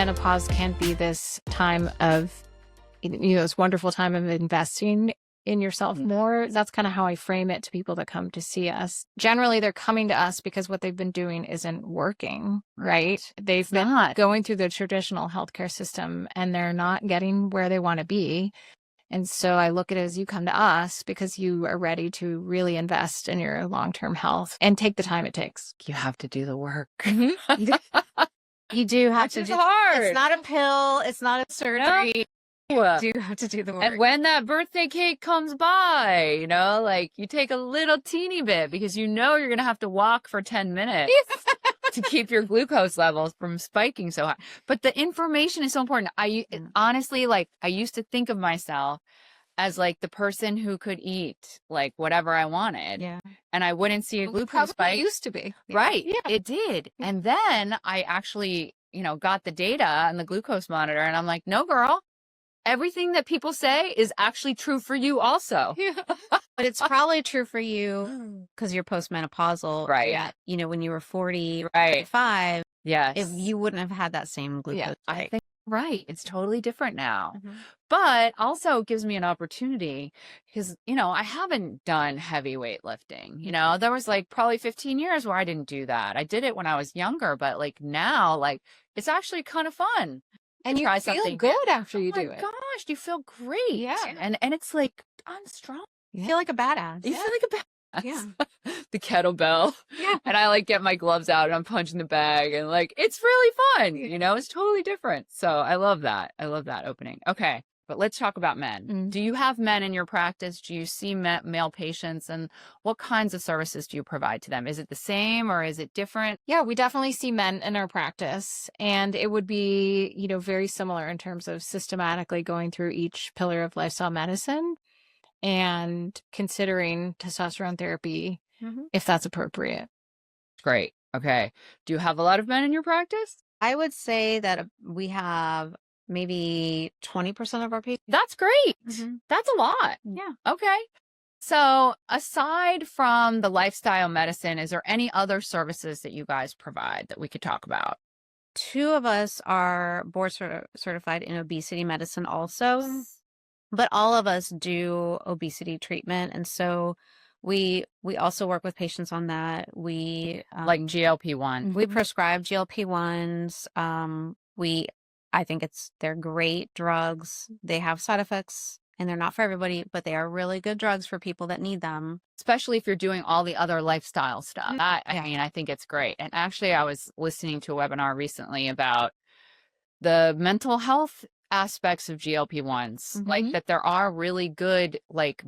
menopause can be this time of, this wonderful time of investing in yourself more. That's kind of how I frame it to people that come to see us. Generally, they're coming to us because what they've been doing isn't working, right? They've been going through the traditional healthcare system and they're not getting where they want to be. And so I look at it as you come to us because you are ready to really invest in your long-term health and take the time it takes. You have to do the work. You do have to. It's hard. It's not a pill. It's not a surgery. No. You do have to do the work. And when that birthday cake comes by, like you take a little teeny bit because you're going to have to walk for 10 minutes to keep your glucose levels from spiking so high. But the information is so important. Honestly, I used to think of myself as the person who could eat whatever I wanted. Yeah. And I wouldn't see a glucose spike. It used to be. Right. Yeah. It did. And then I actually, got the data and the glucose monitor and I'm like, no, girl. Everything that people say is actually true for you also. Yeah. But it's probably true for you because you're postmenopausal. Right. Yeah. When you were 40, right. 45. Yes. If you wouldn't have had that same glucose. Yeah, I think, right. It's totally different now. Mm-hmm. But also gives me an opportunity because, I haven't done heavy weightlifting. There was probably 15 years where I didn't do that. I did it when I was younger, but now, it's actually kind of fun. And you feel good after you do it. Oh my gosh, you feel great. Yeah. And it's I'm strong. You feel like a badass. You feel like a badass. Yeah. The kettlebell. Yeah. And I get my gloves out and I'm punching the bag and it's really fun. It's totally different. So I love that. I love that opening. Okay. But let's talk about men. Mm-hmm. Do you have men in your practice? Do you see male patients? And what kinds of services do you provide to them? Is it the same or is it different? Yeah, we definitely see men in our practice. And it would be, very similar in terms of systematically going through each pillar of lifestyle medicine and considering testosterone therapy if that's appropriate. Great. Okay. Do you have a lot of men in your practice? I would say that we have maybe 20% of our patients. That's great. Mm-hmm. That's a lot. Yeah. Okay. So aside from the lifestyle medicine, is there any other services that you guys provide that we could talk about? 2 of us are board certified in obesity medicine also, but all of us do obesity treatment. And so we also work with patients on that. We like GLP-1. We prescribe GLP-1s. I think they're great drugs. They have side effects and they're not for everybody, but they are really good drugs for people that need them. Especially if you're doing all the other lifestyle stuff. I think it's great. And actually, I was listening to a webinar recently about the mental health aspects of GLP-1s, that there are really good,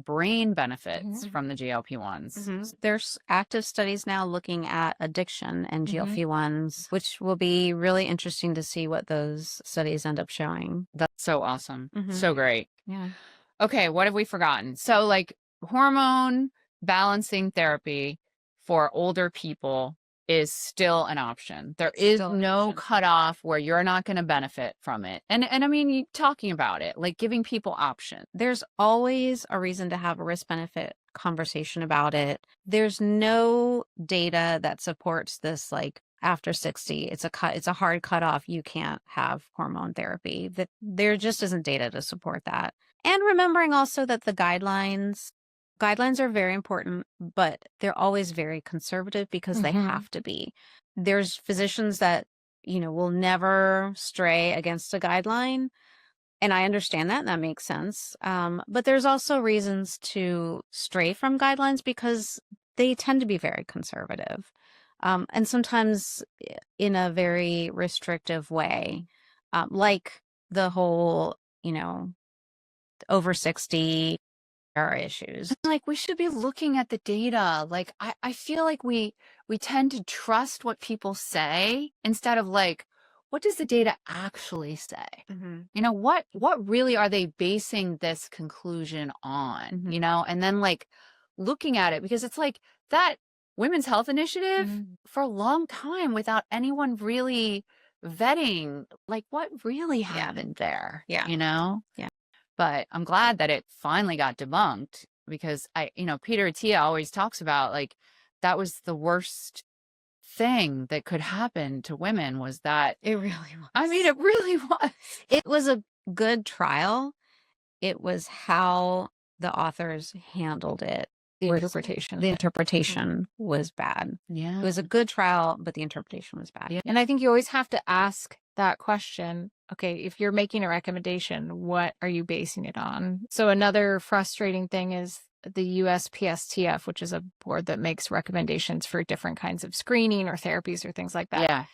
brain benefits from the GLP-1s. There's active studies now looking at addiction and GLP-1s, which will be really interesting to see what those studies end up showing. That's so awesome. So great. Yeah. Okay, what have we forgotten? So, hormone balancing therapy for older people is still an option. There is no cutoff where you're not going to benefit from it. And I mean, talking about it, giving people options. There's always a reason to have a risk-benefit conversation about it. There's no data that supports this, after 60, it's a hard cutoff. You can't have hormone therapy. That there just isn't data to support that. And remembering also that the guidelines are very important, but they're always very conservative because they have to be. There's physicians that, will never stray against a guideline. And I understand that. And that makes sense. But there's also reasons to stray from guidelines because they tend to be very conservative. And sometimes in a very restrictive way, like the whole, over 60 are issues. We should be looking at the data. I feel like we tend to trust what people say instead of what does the data actually say? What really are they basing this conclusion on? And then looking at it because it's that Women's Health Initiative for a long time without anyone really vetting what really happened there. Yeah. Yeah. But I'm glad that it finally got debunked because Peter Attia always talks about that was the worst thing that could happen to women was that It really was. I mean, it really was. It was a good trial. It was how the authors handled it. The interpretation. The interpretation was bad. Yeah. It was a good trial, but the interpretation was bad. Yeah. And I think you always have to ask that question. Okay, if you're making a recommendation, what are you basing it on? So another frustrating thing is the USPSTF, which is a board that makes recommendations for different kinds of screening or therapies or things like that. Yeah.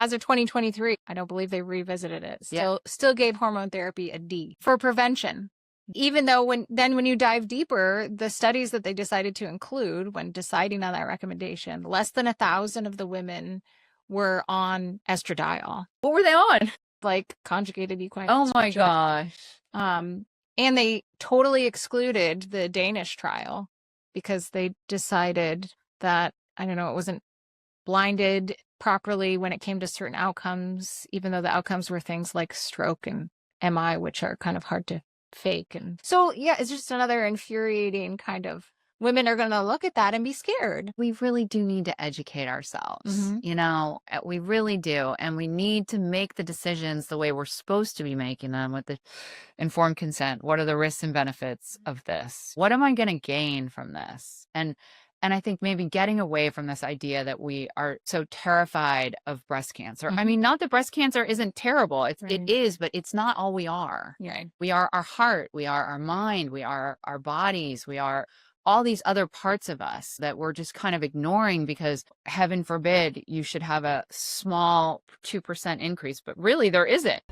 As of 2023, I don't believe they revisited it. Yeah. Still gave hormone therapy a D for prevention. Even though when you dive deeper, the studies that they decided to include when deciding on that recommendation, less than 1,000 of the women were on estradiol, What were they on? like conjugated equine. Oh my estrogen. gosh. And they totally excluded the Danish trial because they decided that, I don't know, it wasn't blinded properly when it came to certain outcomes, even though the outcomes were things like stroke and MI, which are kind of hard to fake. And so, yeah, it's just another infuriating kind of, women are going to look at that and be scared. We really do need to educate ourselves. Mhm. You know, we really do. And we need to make the decisions the way we're supposed to be making them with the informed consent. What are the risks and benefits of this? What am I going to gain from this? And I think maybe getting away from this idea that we are so terrified of breast cancer. I mean, not that breast cancer isn't terrible. It is, but it's not all we are. Right. We are our heart. We are our mind. We are our bodies. We are all these other parts of us that we're just kind of ignoring because heaven forbid you should have a small 2% increase, but really there isn't.